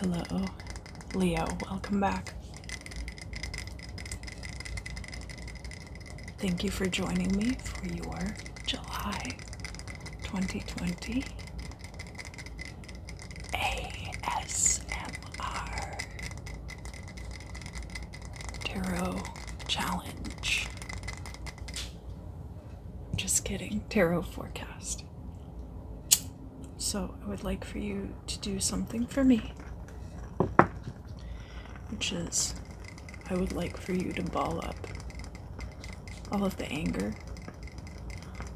Hello, Leo, welcome back. Thank you for joining me for your July 2020 ASMR Tarot Challenge. Just kidding, Tarot Forecast. So I would like for you to do something for me, which is I would like for you to ball up all of the anger,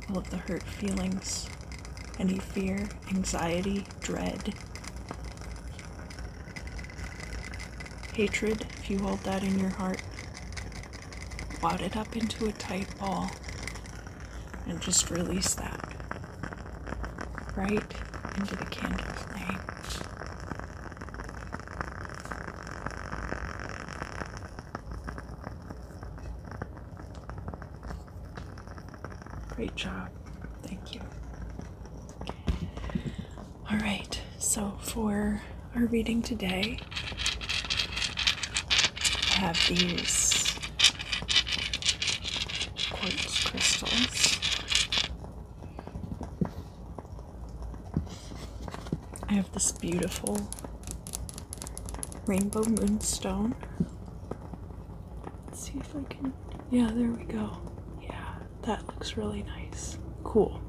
all of the hurt feelings, any fear, anxiety, dread, hatred, if you hold that in your heart. Wad it up into a tight ball and just release that right into the candle flame. Great job. Thank you. All right, so for our reading today, I have these quartz crystals. I have this beautiful rainbow moonstone. Let's see if I can, yeah, there we go. Yeah, that looks really nice. Cool.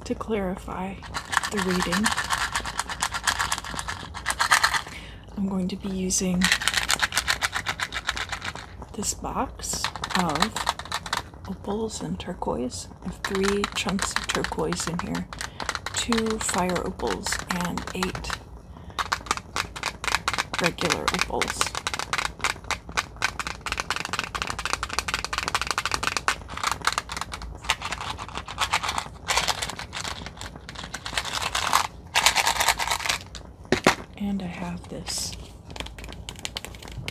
To clarify the reading, I'm going to be using this box of opals and turquoise. I have 3 chunks of turquoise in here, 2 fire opals, and 8 regular opals. And I have this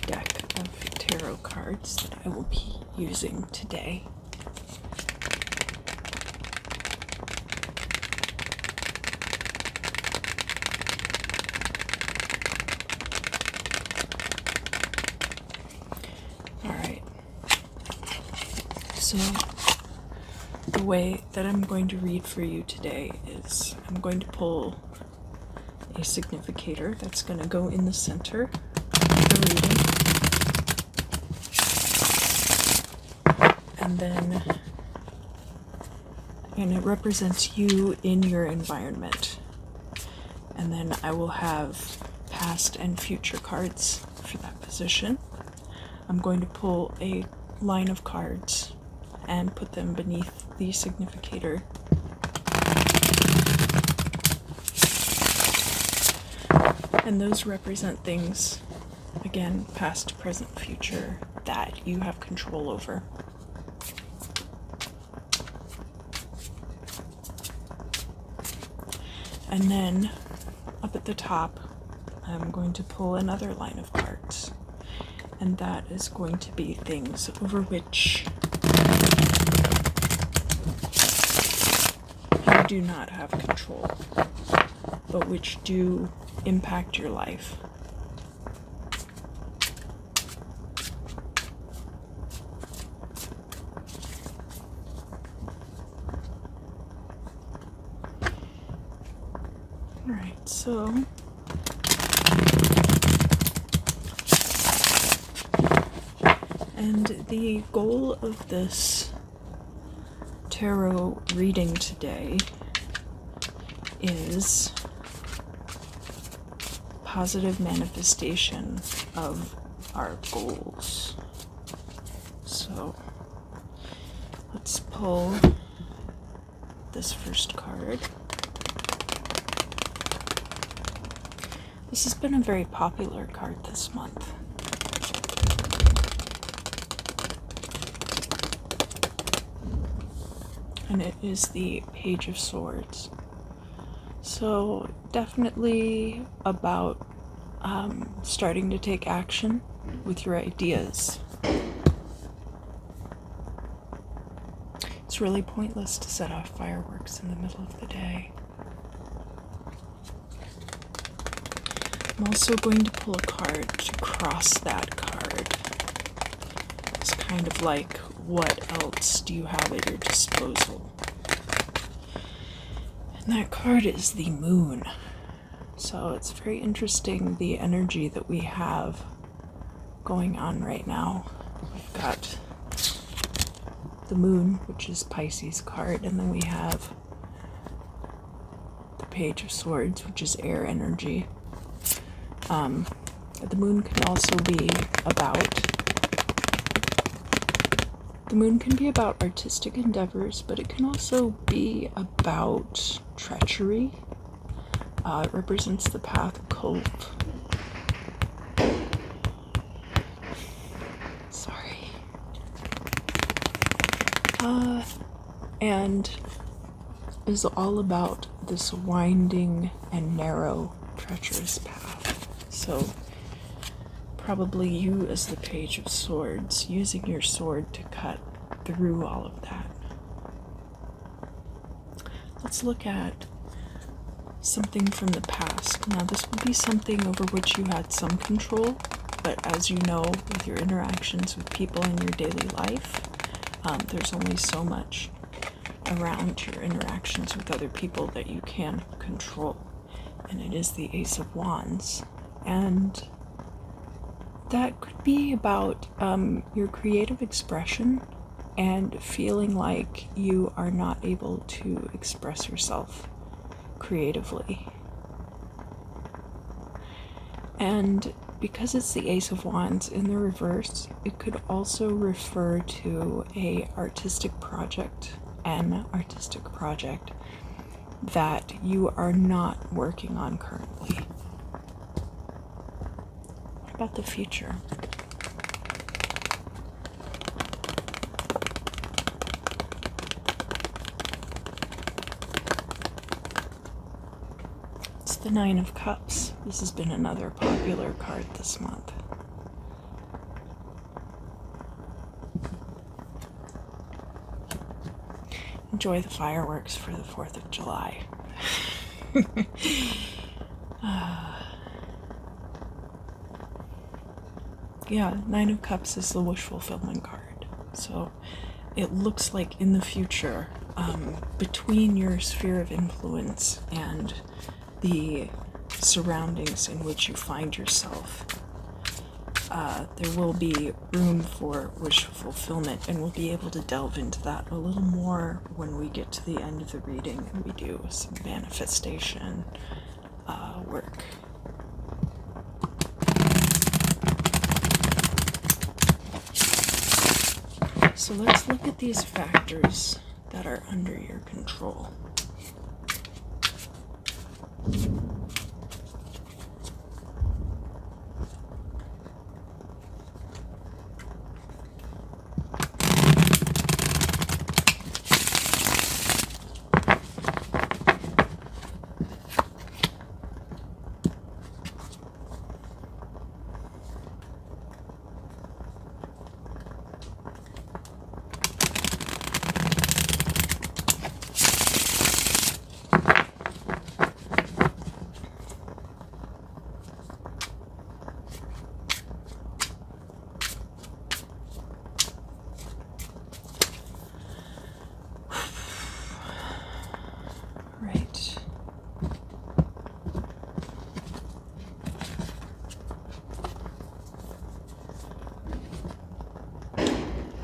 deck of tarot cards that I will be using today. Alright, so the way that I'm going to read for you today is I'm going to pull a significator that's going to go in the center of the reading, and it represents you in your environment, and then I will have past and future cards for that position. I'm going to pull a line of cards and put them beneath the significator. And those represent things, again, past, present, future, that you have control over. And then, up at the top, I'm going to pull another line of cards. And that is going to be things over which you do not have control, but which do impact your life. Alright, so and the goal of this tarot reading today is positive manifestation of our goals. So let's pull this first card. This has been a very popular card this month. And it is the Page of Swords. So definitely about starting to take action with your ideas. It's really pointless to set off fireworks in the middle of the day. I'm also going to pull a card to cross that card. It's kind of like, what else do you have at your disposal? And that card is the Moon. So it's very interesting, the energy that we have going on right now. We've got the Moon, which is Pisces card, and then we have the Page of Swords, which is air energy. The Moon can also be about artistic endeavors, but it can also be about treachery. It represents the path occult. Sorry. And is all about this winding and narrow, treacherous path. So, probably you as the Page of Swords, using your sword to cut through all of that. Let's look at something from the past. Now, this would be something over which you had some control, but as you know, with your interactions with people in your daily life, there's only so much around your interactions with other people that you can control. And it is the Ace of Wands. And that could be about your creative expression and feeling like you are not able to express yourself creatively. And because it's the Ace of Wands in the reverse, it could also refer to an artistic project that you are not working on currently. What about the future? It's the Nine of Cups. This has been another popular card this month. Enjoy the fireworks for the 4th of July. Yeah, Nine of Cups is the wish fulfillment card. So it looks like in the future, between your sphere of influence and the surroundings in which you find yourself, there will be room for wish fulfillment, and we'll be able to delve into that a little more when we get to the end of the reading and we do some manifestation work. So let's look at these factors that are under your control.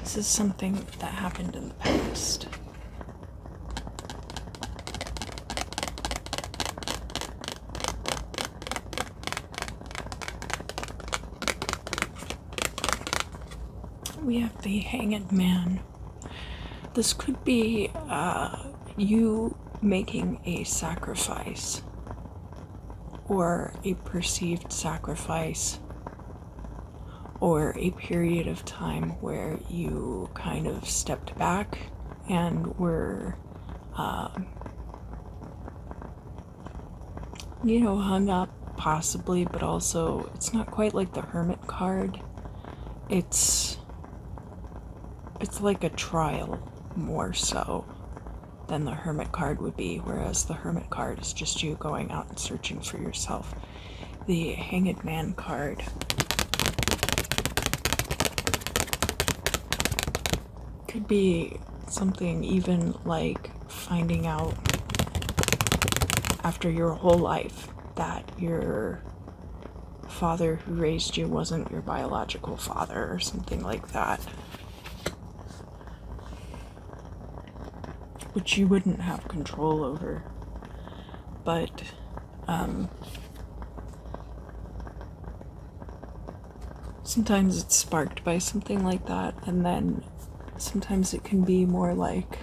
This is something that happened in the past. We have the Hanged Man. This could be you making a sacrifice, or a perceived sacrifice, or a period of time where you kind of stepped back and were, hung up, possibly, but also it's not quite like the Hermit card. It's like a trial, more so than the Hermit card would be, whereas the Hermit card is just you going out and searching for yourself. The Hanged Man card could be something even like finding out after your whole life that your father who raised you wasn't your biological father or something like that, which you wouldn't have control over. But sometimes it's sparked by something like that, and then sometimes it can be more like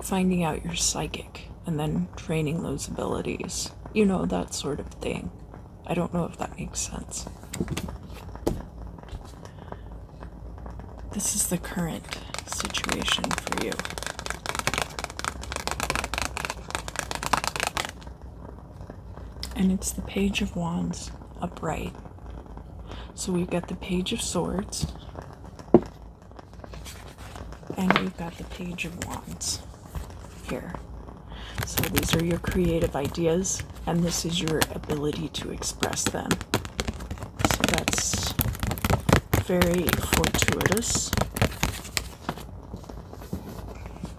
finding out you're psychic and then training those abilities. You know, that sort of thing. I don't know if that makes sense. This is the current situation for you. And it's the Page of Wands upright. So we've got the Page of Swords, and we've got the Page of Wands here. So these are your creative ideas, and this is your ability to express them. So that's very fortuitous.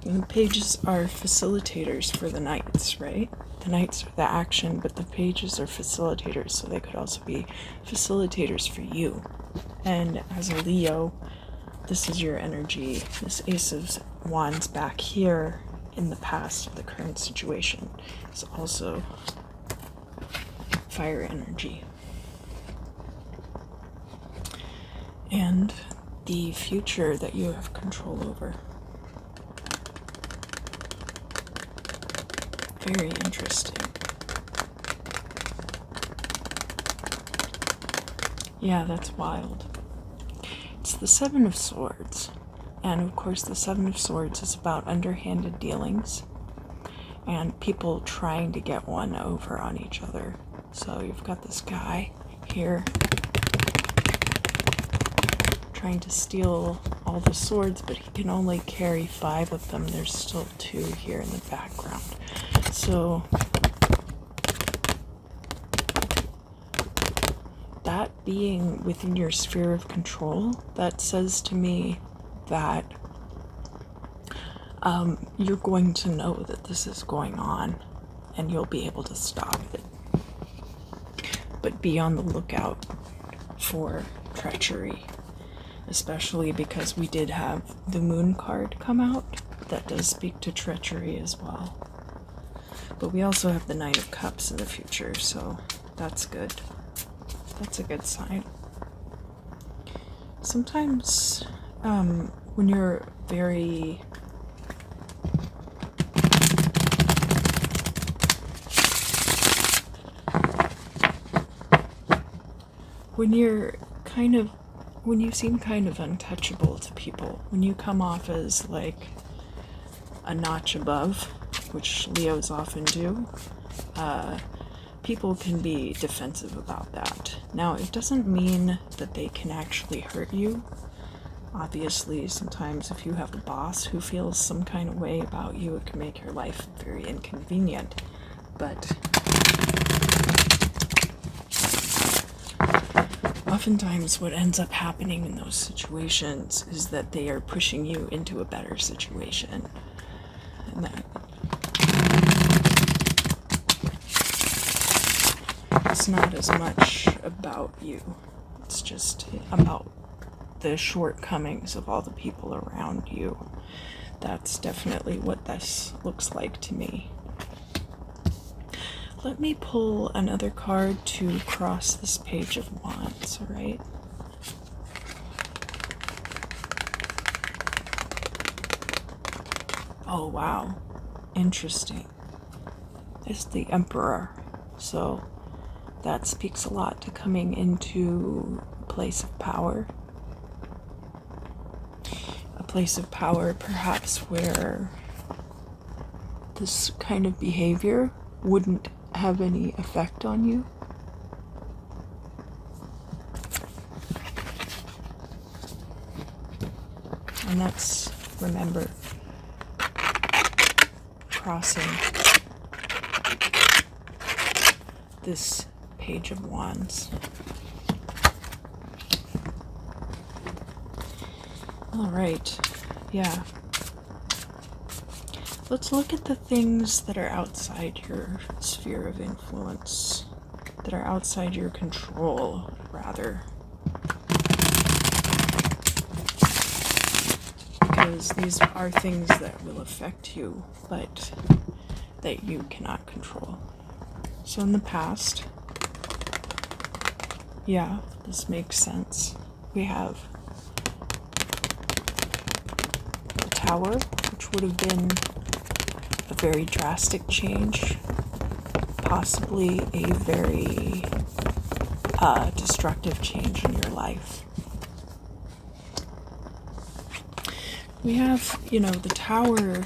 And the pages are facilitators for the knights, right? The knights are the action, but the pages are facilitators, so they could also be facilitators for you. And as a Leo, this is your energy. This Ace of Wands back here in the past of the current situation is also fire energy. And the future that you have control over. Very interesting. Yeah, that's wild. It's the Seven of Swords. And of course, the Seven of Swords is about underhanded dealings and people trying to get one over on each other. So you've got this guy here trying to steal all the swords, but he can only carry 5 of them. There's still 2 here in the background. So that being within your sphere of control, that says to me that you're going to know that this is going on and you'll be able to stop it. But be on the lookout for treachery, especially because we did have the Moon card come out. That does speak to treachery as well. But we also have the Knight of Cups in the future, so that's good. That's a good sign. Sometimes when you're very when you seem kind of untouchable to people, when you come off as like a notch above, which Leos often do, people can be defensive about that. Now, it doesn't mean that they can actually hurt you. Obviously, sometimes if you have a boss who feels some kind of way about you, it can make your life very inconvenient. But oftentimes what ends up happening in those situations is that they are pushing you into a better situation. And that it's not as much about you. It's just about the shortcomings of all the people around you. That's definitely what this looks like to me. Let me pull another card to cross this Page of Wands, alright? Oh, wow. Interesting. It's the Emperor. So that speaks a lot to coming into a place of power. A place of power, perhaps, where this kind of behavior wouldn't have any effect on you. And that's, remember, crossing this Page of Wands. All right, yeah. Let's look at the things that are outside your sphere of influence, that are outside your control, rather. Because these are things that will affect you, but that you cannot control. So in the past, yeah, this makes sense. We have the Tower, which would have been a very drastic change, possibly a very destructive change in your life. We have, the Tower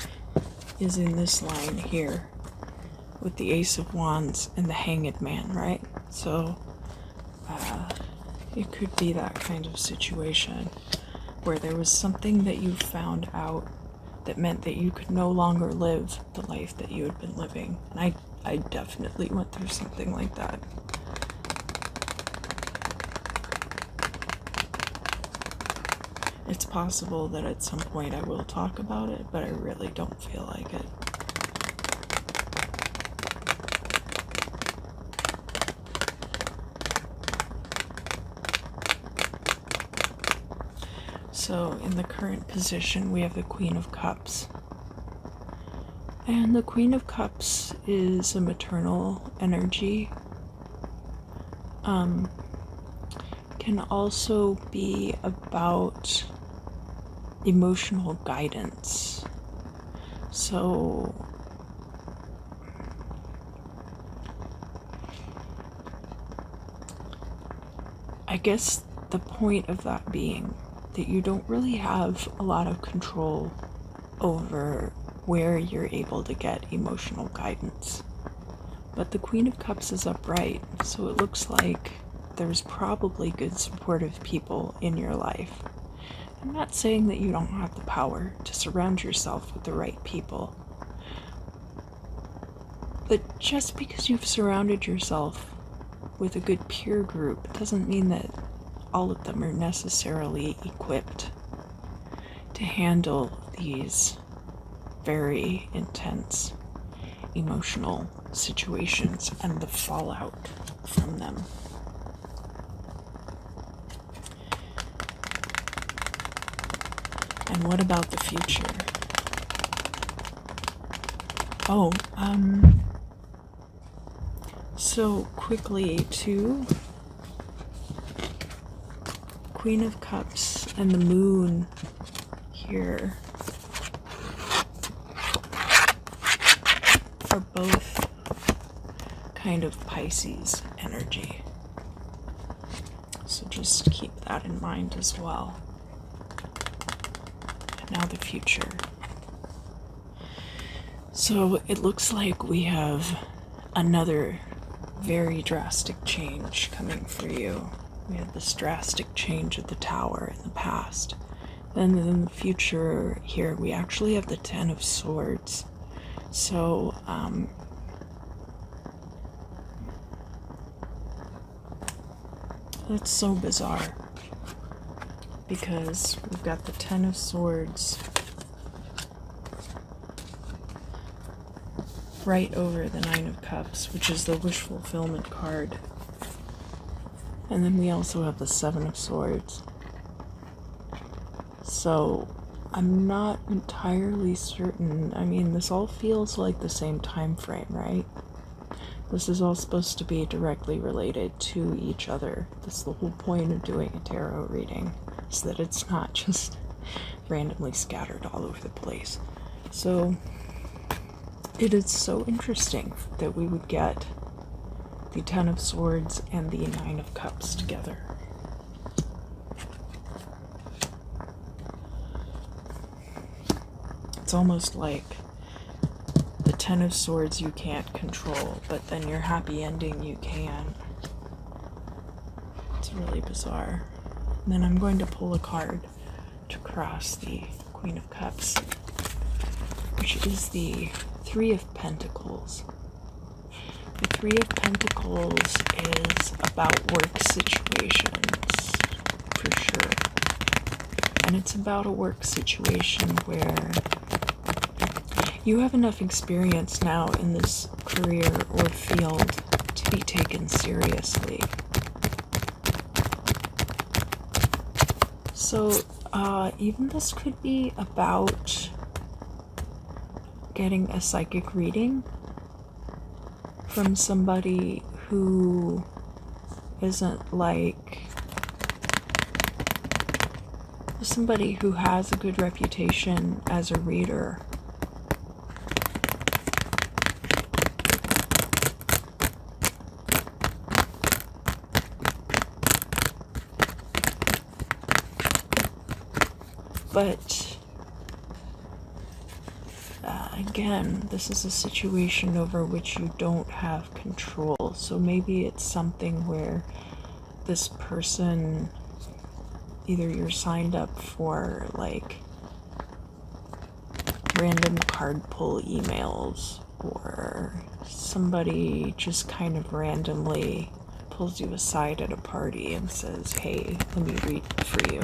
is in this line here with the Ace of Wands and the Hanged Man, right? So it could be that kind of situation where there was something that you found out that meant that you could no longer live the life that you had been living. And I definitely went through something like that. It's possible that at some point I will talk about it, but I really don't feel like it. So in the current position, we have the Queen of Cups. And the Queen of Cups is a maternal energy. Can also be about emotional guidance. So I guess the point of that being that you don't really have a lot of control over where you're able to get emotional guidance. But the Queen of Cups is upright, so it looks like there's probably good supportive people in your life. I'm not saying that you don't have the power to surround yourself with the right people. But just because you've surrounded yourself with a good peer group doesn't mean that all of them are necessarily equipped to handle these very intense emotional situations and the fallout from them. And what about the future? So quickly too, Queen of Cups and the Moon here are both kind of Pisces energy. So just keep that in mind as well. And now the future. So it looks like we have another very drastic change coming for you. We had this drastic change at the Tower in the past. And then in the future here, we actually have the Ten of Swords. So, that's so bizarre. Because we've got the Ten of Swords right over the Nine of Cups, which is the wish fulfillment card. And then we also have the Seven of Swords. So I'm not entirely certain. I mean, this all feels like the same time frame, right? This is all supposed to be directly related to each other. That's the whole point of doing a tarot reading, is that it's not just randomly scattered all over the place. So it is so interesting that we would get the Ten of Swords and the Nine of Cups together. It's almost like the Ten of Swords you can't control, but then your happy ending you can. It's really bizarre. And then I'm going to pull a card to cross the Queen of Cups, which is the Three of Pentacles. The Three of Pentacles is about work situations, for sure. And it's about a work situation where you have enough experience now in this career or field to be taken seriously. So, even this could be about getting a psychic reading from somebody who isn't like somebody who has a good reputation as a reader. But again, this is a situation over which you don't have control. So maybe it's something where this person, either you're signed up for like random card pull emails, or somebody just kind of randomly pulls you aside at a party and says, hey, let me read for you.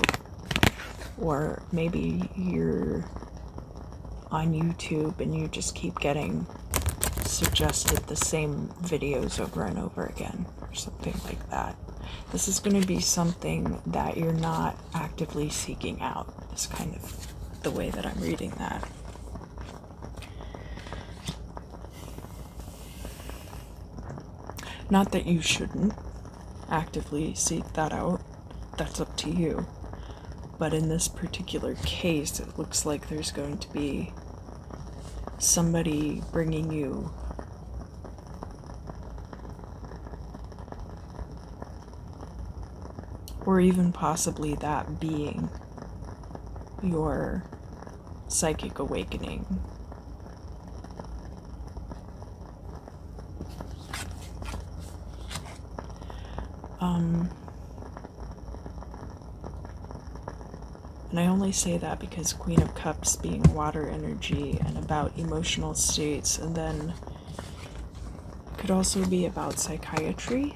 Or maybe you're on YouTube and you just keep getting suggested the same videos over and over again, or something like that. This is going to be something that you're not actively seeking out, is kind of the way that I'm reading that. Not that you shouldn't actively seek that out, that's up to you. But in this particular case, it looks like there's going to be somebody bringing you or even possibly that being your psychic awakening. And I only say that because Queen of Cups being water energy and about emotional states, and then could also be about psychiatry.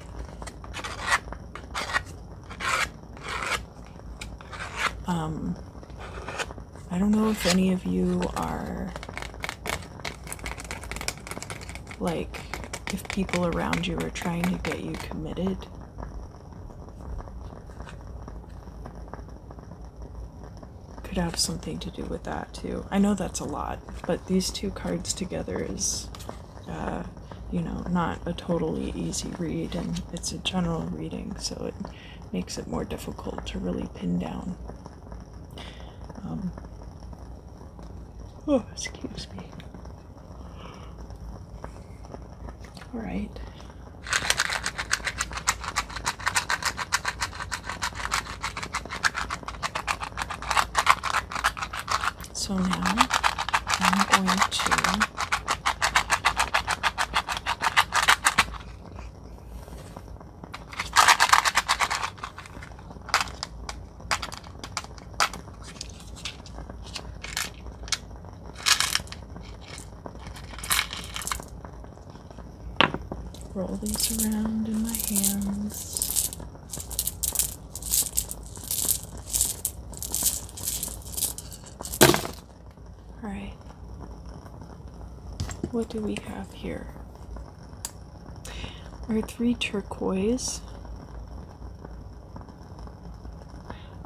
I don't know if any of you are like, if people around you are trying to get you committed. Could have something to do with that too. I know that's a lot, but these two cards together is, not a totally easy read, and it's a general reading, so it makes it more difficult to really pin down. Oh, excuse me. All right. So now I'm going to roll these around in my hands. Alright. What do we have here? Our three turquoise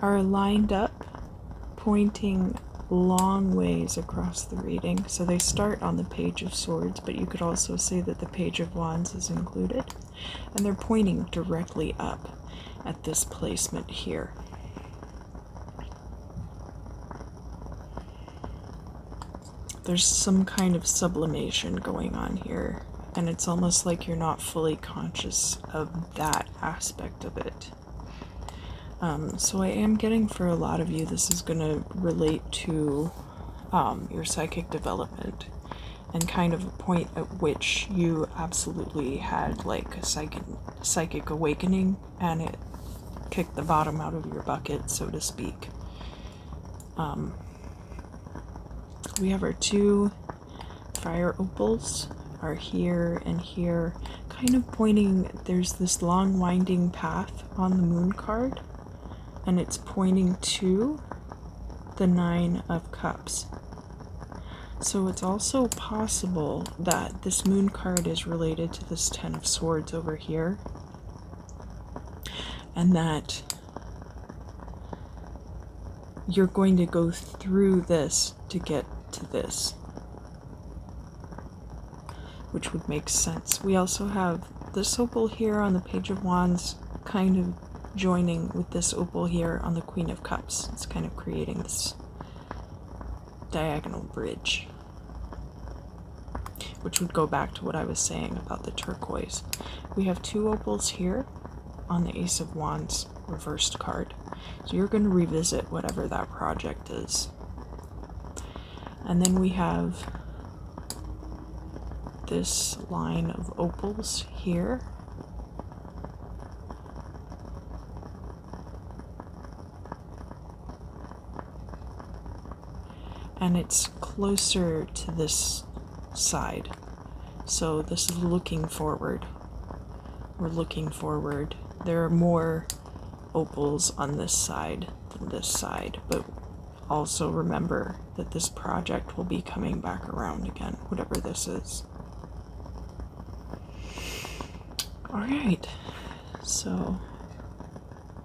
are lined up, pointing long ways across the reading. So they start on the Page of Swords, but you could also say that the Page of Wands is included. And they're pointing directly up at this placement here. There's some kind of sublimation going on here, and it's almost like you're not fully conscious of that aspect of it. So I am getting, for a lot of you, this is going to relate to your psychic development, and kind of a point at which you absolutely had like a psychic awakening, and it kicked the bottom out of your bucket, so to speak. We have our two fire opals are here and here, kind of pointing. There's this long winding path on the moon card, and it's pointing to the Nine of Cups. So it's also possible that this moon card is related to this Ten of Swords over here, and that you're going to go through this to get to this, which would make sense. We also have this opal here on the Page of Wands kind of joining with this opal here on the Queen of Cups. It's kind of creating this diagonal bridge, which would go back to what I was saying about the turquoise. We have two opals here on the Ace of Wands reversed card. So you're going to revisit whatever that project is. And then we have this line of opals here. And it's closer to this side. So this is looking forward. We're looking forward. There are more opals on this side than this side, but also remember that this project will be coming back around again, whatever this is. Alright, so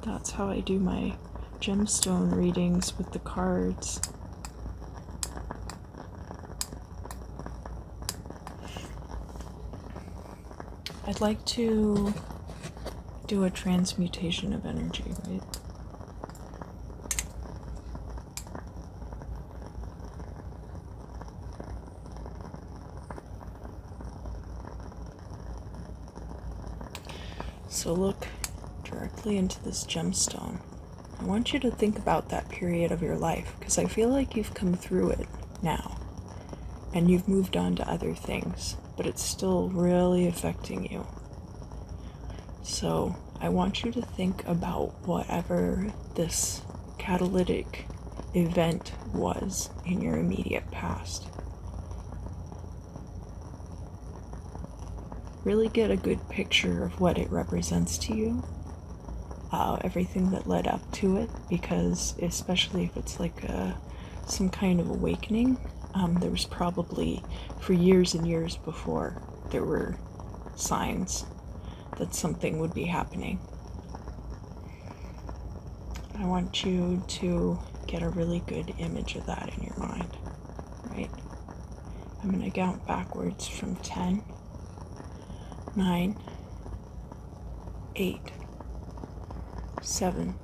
that's how I do my gemstone readings with the cards. I'd like to do a transmutation of energy, right? So look directly into this gemstone. I want you to think about that period of your life, because I feel like you've come through it now, and you've moved on to other things, but it's still really affecting you. So I want you to think about whatever this catalytic event was in your immediate past. Really get a good picture of what it represents to you, everything that led up to it, because especially if it's like some kind of awakening, there was probably, for years and years before, there were signs that something would be happening. I want you to get a really good image of that in your mind, right? I'm going to count backwards from 10, 9, 8, 7,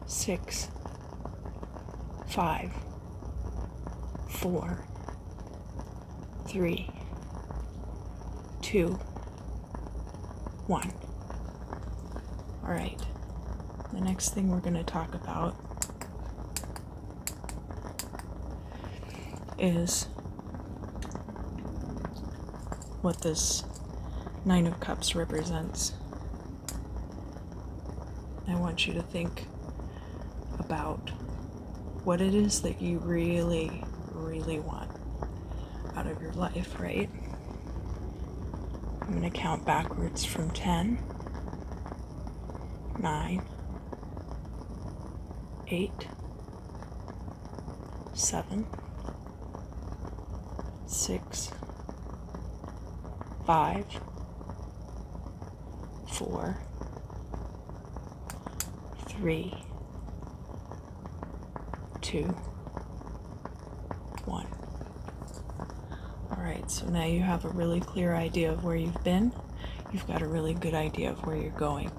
6, 5, 4, 3, 2, 1. All right. The next thing we're going to talk about is what this Nine of Cups represents. I want you to think about what it is that you really, really want out of your life, right? I'm going to count backwards from 10, 9, 8, 7, 6, 5, 4, 3, 2, 1. Alright, so now you have a really clear idea of where you've been. You've got a really good idea of where you're going.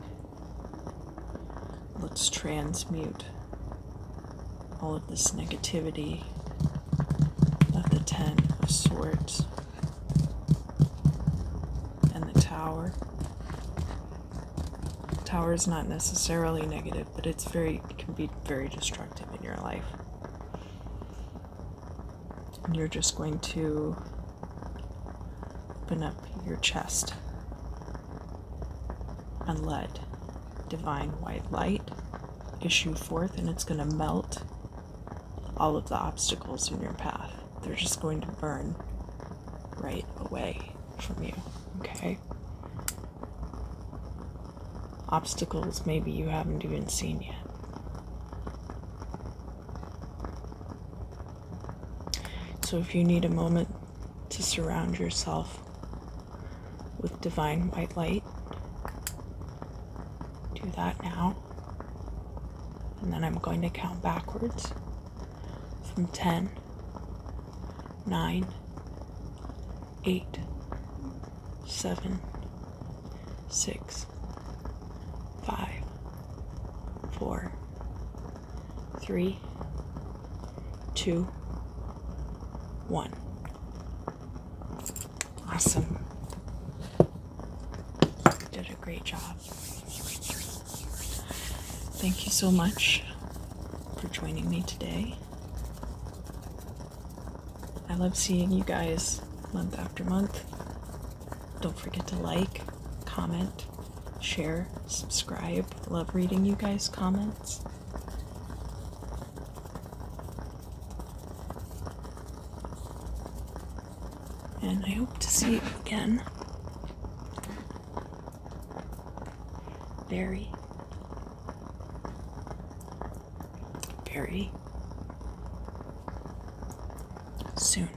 Let's transmute all of this negativity of the Ten of Swords and the Tower. The Tower is not necessarily negative, but it can be very destructive in your life. And you're just going to open up your chest and let divine white light issue forth, and it's going to melt all of the obstacles in your path. They're just going to burn right away from you, okay? Obstacles maybe you haven't even seen yet. So if you need a moment to surround yourself with divine white light, do that now. And then I'm going to count backwards from 10, 9, 8, 7, 6, 5, 4, 3, 2, 1. Awesome. You did a great job. Thank you so much for joining me today. I love seeing you guys month after month. Don't forget to like, comment, share, subscribe. I love reading you guys' comments. And I hope to see you again very, very soon.